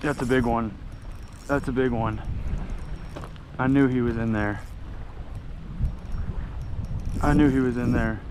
That's a big one. That's a big one. I knew he was in there. I knew he was in there.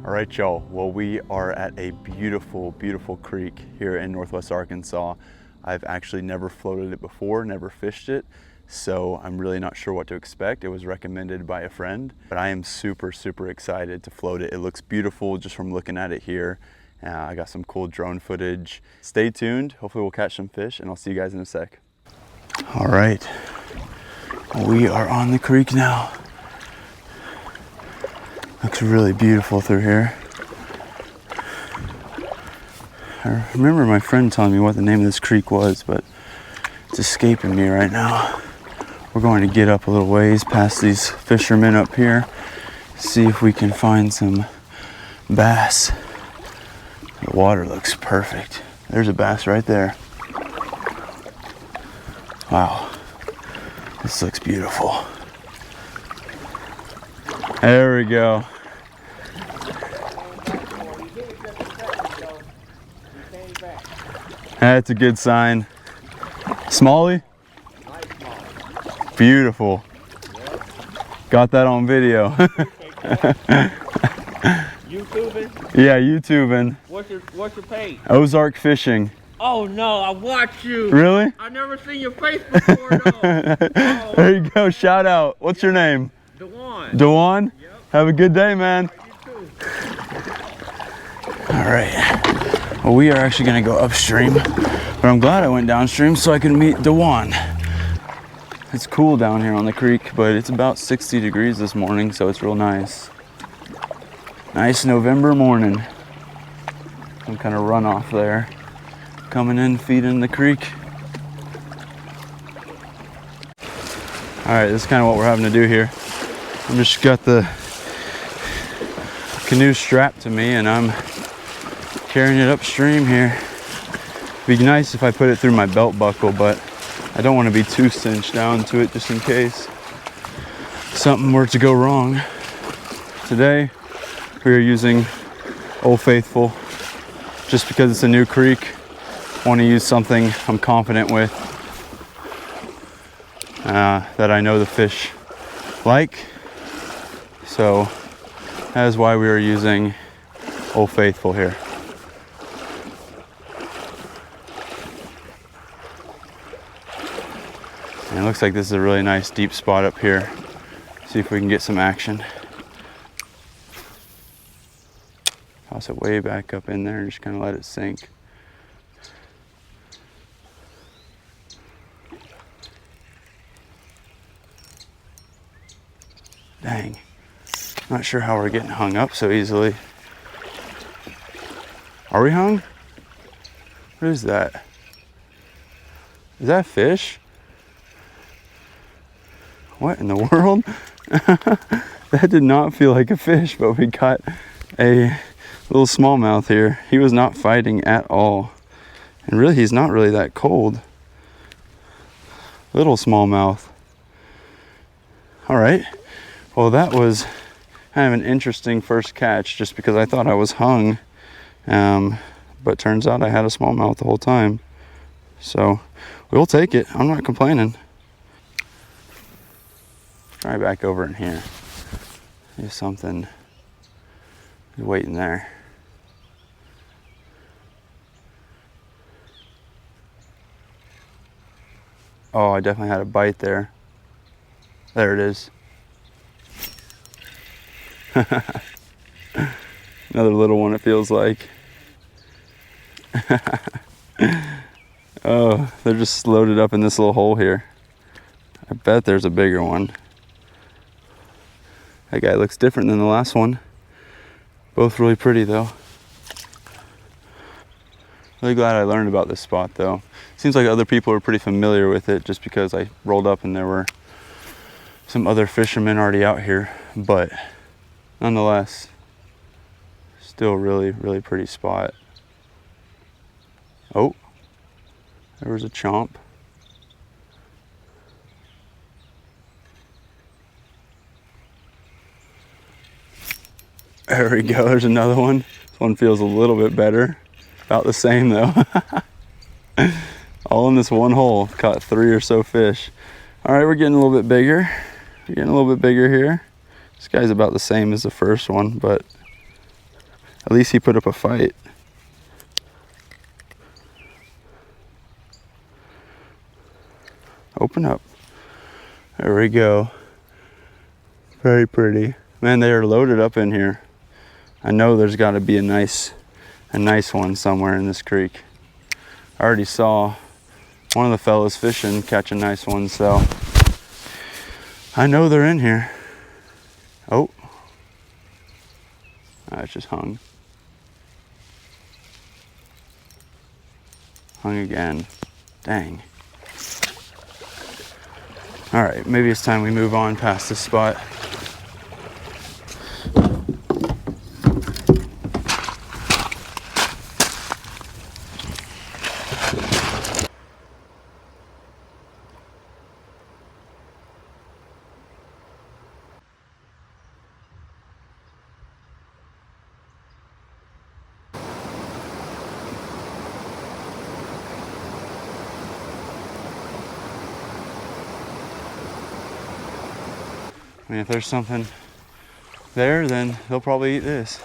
All right, y'all. Well, we are at a beautiful, beautiful creek here in Northwest Arkansas. I've actually never floated it before, never fished it, so I'm really not sure what to expect. It was recommended by a friend, but I am super, super excited to float it. It looks beautiful just from looking at it here. I got some cool drone footage. Stay tuned. Hopefully we'll catch some fish, and I'll see you guys in a sec. All right, we are on the creek now. Looks really beautiful through here. I remember my friend telling me what the name of this creek was, but it's escaping me right now. We're going to get up a little ways past these fishermen up here, see if we can find some bass. The water looks perfect. There's a bass right there. Wow, this looks beautiful. There we go. That's a good sign. Smallie? Nice smallie. Beautiful. Yep. Got that on video. YouTubing? Yeah, YouTubing. What's your page? Ozark Fishing. Oh no, I watch you. Really? I never seen your face before though. Oh. There you go, shout out. What's your name? Dewan. Dewan? Yep. Have a good day, man. You too. All right. Well, we are actually gonna go upstream, but I'm glad I went downstream so I can meet Dewan. It's cool down here on the creek, but it's about 60 degrees this morning, so it's real nice. Nice November morning. Some kind of runoff there. Coming in, feeding the creek. All right, this is kind of what we're having to do here. I'm just got the canoe strapped to me and I'm carrying it upstream here. It'd be nice if I put it through my belt buckle, but I don't want to be too cinched down to it just in case something were to go wrong. Today we are using Old Faithful just because it's a new creek. I want to use something I'm confident with, that I know the fish like. So that is why we are using Old Faithful here. And it looks like this is a really nice deep spot up here. See if we can get some action. Toss it way back up in there and just kind of let it sink. Dang. Not sure how we're getting hung up so easily. Are we hung? What is that? Is that a fish? What in the world? That did not feel like a fish, but we got a little smallmouth here. He was not fighting at all. And really, he's not really that cold. Little smallmouth. All right. Well, that was kind of an interesting first catch just because I thought I was hung. But turns out I had a smallmouth the whole time. So we'll take it. I'm not complaining. Try back over in here. There's something waiting there. Oh, I definitely had a bite there. There it is. Another little one, it feels like. Oh, they're just loaded up in this little hole here. I bet there's a bigger one. That guy looks different than the last one. Both really pretty though. Really glad I learned about this spot though. Seems like other people are pretty familiar with it just because I rolled up and there were some other fishermen already out here, but nonetheless, still really, really pretty spot. Oh, there was a chomp. There we go, there's another one. This one feels a little bit better. About the same though. All in this one hole. Caught 3 or so fish. All right, we're getting a little bit bigger. We're getting a little bit bigger here. This guy's about the same as the first one, but at least he put up a fight. Open up. There we go. Very pretty. Man, they are loaded up in here. I know there's got to be a nice one somewhere in this creek. I already saw one of the fellows fishing catch a nice one, so I know they're in here. Oh, it's just hung. Hung again. Dang. All right, maybe it's time we move on past this spot. I mean, if there's something there, then they'll probably eat this.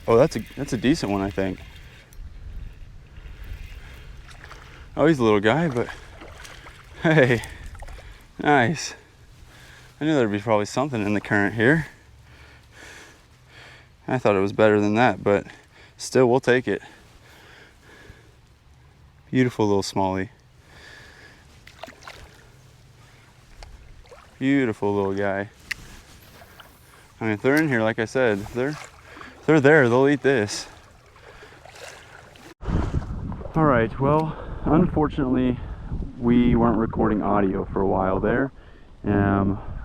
Oh, that's a decent one, I think. Oh, he's a little guy, but hey, nice. I knew there'd be probably something in the current here. I thought it was better than that, but still, we'll take it. Beautiful little smallie. Beautiful little guy. I mean, if they're in here, like I said, if they're there, they'll eat this. All right, well, unfortunately, we weren't recording audio for a while there.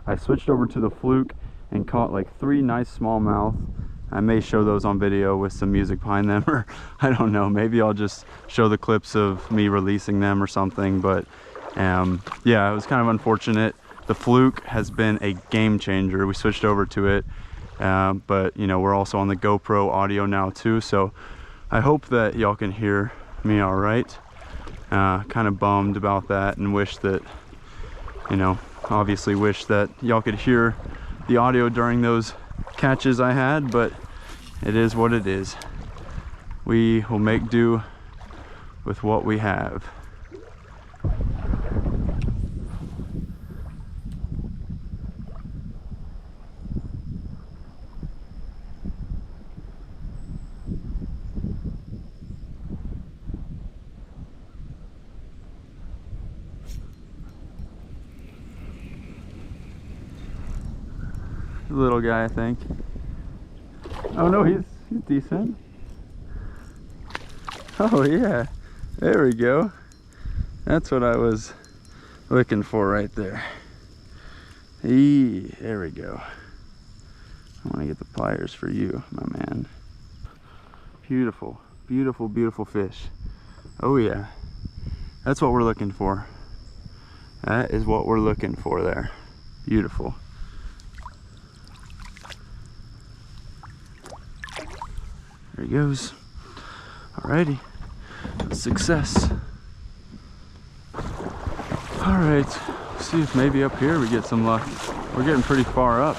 I switched over to the fluke and caught like 3 nice smallmouth. I may show those on video with some music behind them, or I don't know, maybe I'll just show the clips of me releasing them or something. But yeah, it was kind of unfortunate. The fluke has been a game changer. We switched over to it, but you know, we're also on the GoPro audio now too, so I hope that y'all can hear me all right. Kind of bummed about that and wish that, you know, obviously wish that y'all could hear the audio during those catches I had, but it is what it is. We will make do with what we have. Little guy, I think. Oh no, he's decent. Oh yeah, there we go. That's what I was looking for right there. There we go. I want to get the pliers for you, my man. Beautiful, beautiful, beautiful fish. Oh yeah, that's what we're looking for. That is what we're looking for there. Beautiful. There he goes. Alrighty, success. Alright, see if maybe up here we get some luck. We're getting pretty far up.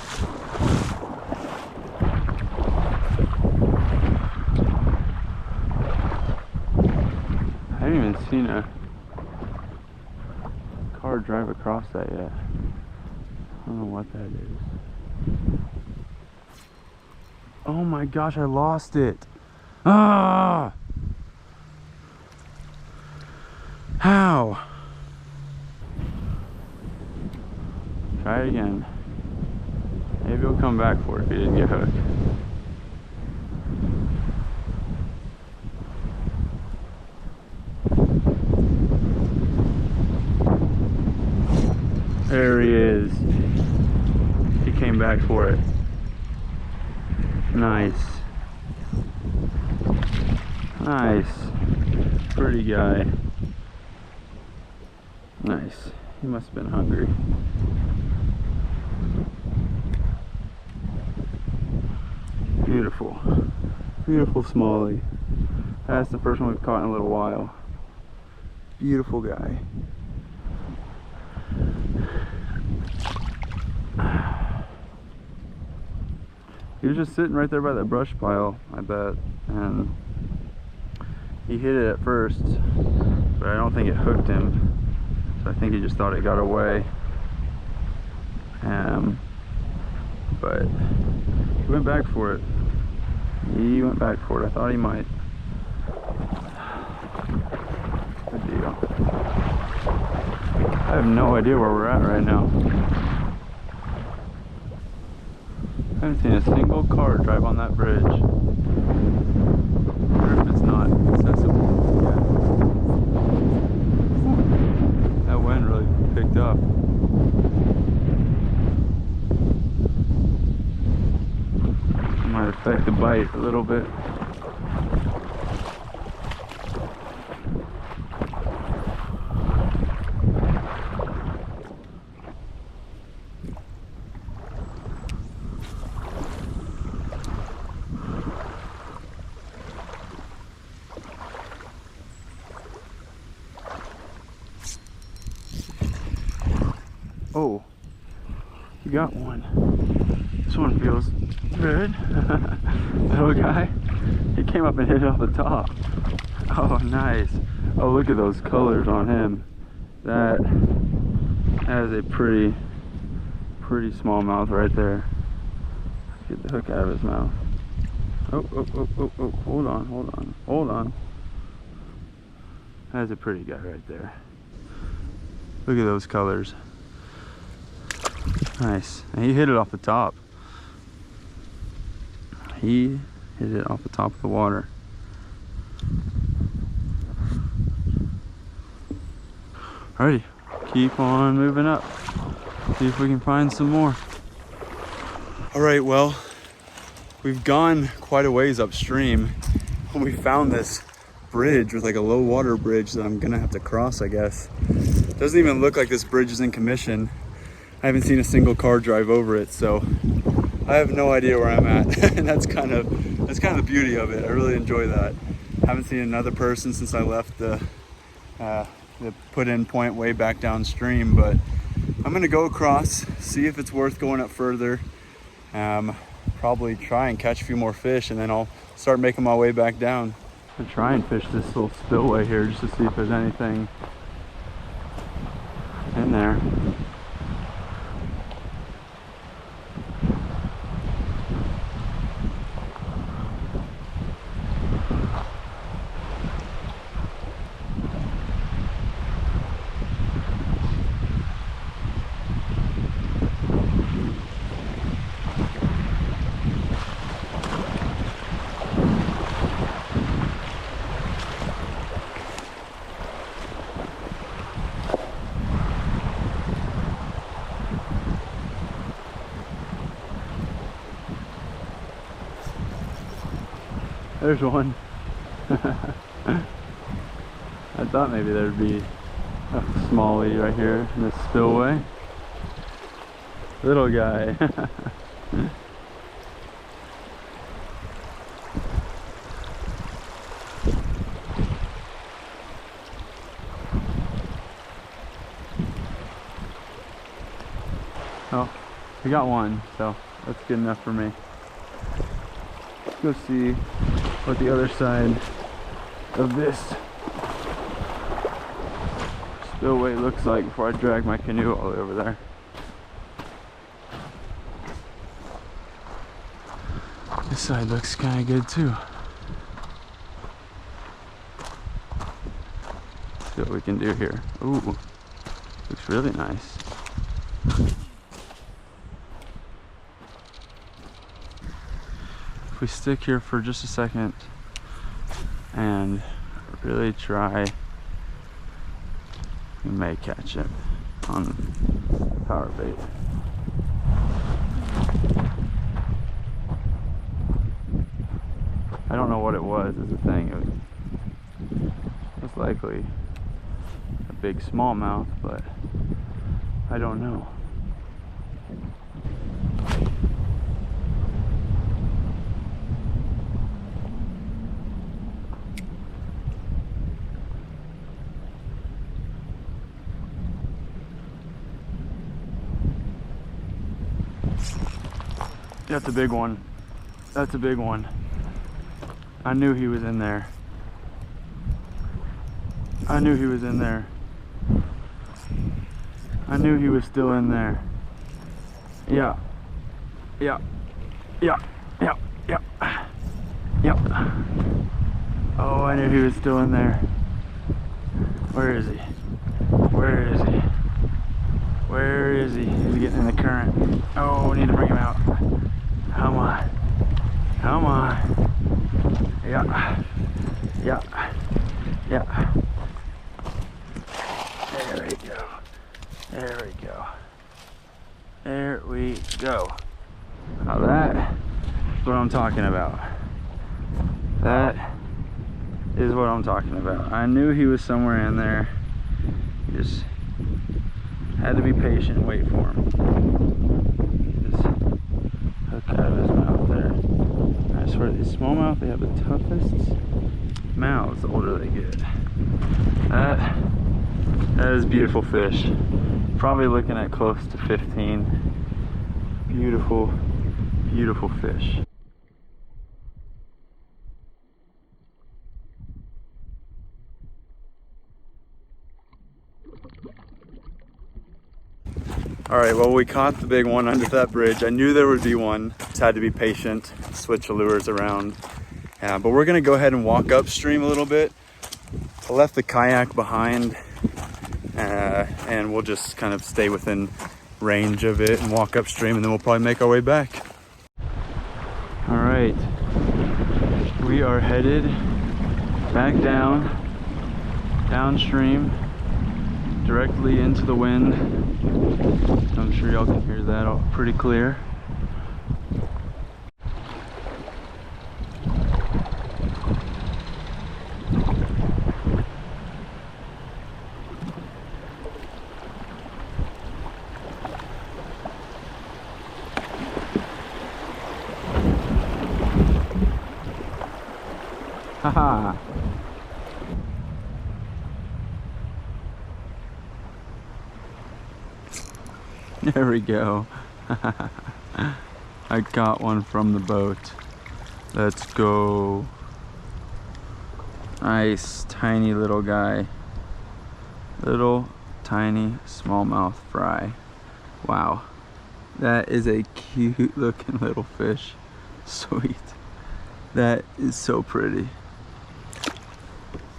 I haven't even seen a drive across that yet. I don't know what that is. Oh my gosh, I lost it. Ah! How? Try it again. Maybe he'll come back for it if he didn't get hooked. There he is. He came back for it. Nice. Nice. Pretty guy. Nice. He must have been hungry. Beautiful. Beautiful smallie. That's the first one we've caught in a little while. Beautiful guy. He was just sitting right there by that brush pile, I bet, and he hit it at first, but I don't think it hooked him, so I think he just thought it got away. But he went back for it. He went back for it. I thought he might. Good deal. I have no idea where we're at right now. I haven't seen a single car drive on that bridge. I wonder if it's not accessible. Yeah. That wind really picked up. Might affect the bite a little bit. Oh, you got one. This one feels good. Little guy. He came up and hit it off the top. Oh, nice. Oh, look at those colors on him. That is a pretty smallmouth right there. Get the hook out of his mouth. Oh, hold on. That's a pretty guy right there. Look at those colors. Nice. And he hit it off the top. He hit it off the top of the water. Alrighty, keep on moving up. See if we can find some more. Alright, well, we've gone quite a ways upstream. We found this bridge with like a low water bridge that I'm gonna have to cross, I guess. Doesn't even look like this bridge is in commission. I haven't seen a single car drive over it, so I have no idea where I'm at. And that's kind of the beauty of it. I really enjoy that. Haven't seen another person since I left the put-in point way back downstream, but I'm gonna go across, see if it's worth going up further. Probably try and catch a few more fish, and then I'll start making my way back down. I'm gonna try and fish this little spillway here just to see if there's anything in there. There's one. I thought maybe there'd be a smallie right here in this spillway. Little guy. Oh, we got one, so that's good enough for me. Let's go see what the other side of this spillway looks like before I drag my canoe all the way over there. This side looks kind of good too. Let's see what we can do here. Ooh, looks really nice. If we stick here for just a second and really try, we may catch it on power bait. I don't know what it was is the thing. It was likely a big smallmouth, but I don't know. That's a big one. That's a big one. I knew he was in there. I knew he was in there. I knew he was still in there. Yeah. Yeah. Yeah. Yeah. Yeah. Yep. Oh, I knew he was still in there. Where is he? Where is he? Where is he? He's getting in the current. Oh, we need to bring him out. Come on. Come on. Yeah. Yeah. Yeah. There we go. There we go. There we go. Now that is what I'm talking about. That is what I'm talking about. I knew he was somewhere in there. You just had to be patient and wait for him. Just hook out of his mouth there. I swear, these smallmouth, they have the toughest mouths the older they get. That is beautiful fish. Probably looking at close to 15. Beautiful, beautiful fish. All right, well, we caught the big one under that bridge. I knew there would be one. Just had to be patient, switch the lures around. But we're gonna go ahead and walk upstream a little bit. I left the kayak behind and we'll just kind of stay within range of it and walk upstream, and then we'll probably make our way back. All right, we are headed back downstream, directly into the wind. I'm sure y'all can hear that all pretty clear. Haha. There we go. I got one from the boat. Let's go. Nice, tiny little guy. Little, tiny, smallmouth fry. Wow. That is a cute looking little fish. Sweet. That is so pretty.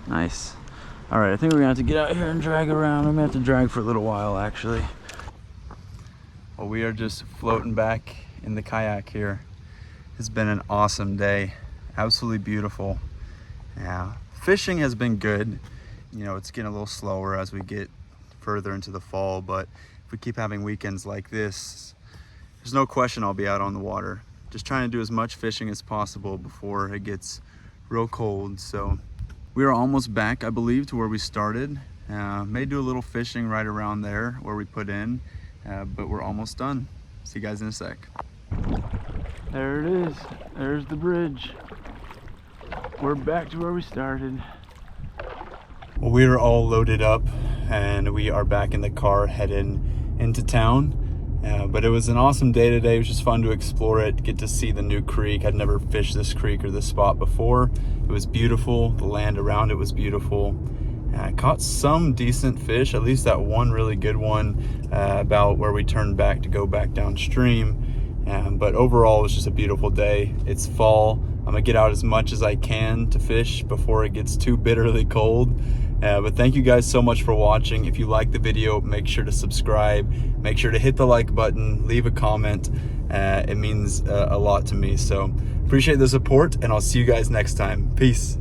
Nice. All right, I think we're gonna have to get out here and drag around. I'm gonna have to drag for a little while, actually. Well, we are just floating back in the kayak here. It's been an awesome day. Absolutely beautiful. Yeah, fishing has been good. You know, it's getting a little slower as we get further into the fall, but if we keep having weekends like this, there's no question I'll be out on the water. Just trying to do as much fishing as possible before it gets real cold. So we are almost back, I believe, to where we started. May do a little fishing right around there where we put in, but we're almost done. See you guys in a sec. There it is. There's the bridge. We're back to where we started. Well, we are all loaded up and we are back in the car heading into town. But it was an awesome day today. It was just fun to explore it, get to see the new creek. I'd never fished this creek or this spot before. It was beautiful. The land around it was beautiful. I caught some decent fish, at least that one really good one about where we turned back to go back downstream. But overall, it was just a beautiful day. It's fall. I'm gonna get out as much as I can to fish before it gets too bitterly cold. But thank you guys so much for watching. If you like the video, make sure to subscribe. Make sure to hit the like button, leave a comment. It means a lot to me. So appreciate the support, and I'll see you guys next time. Peace.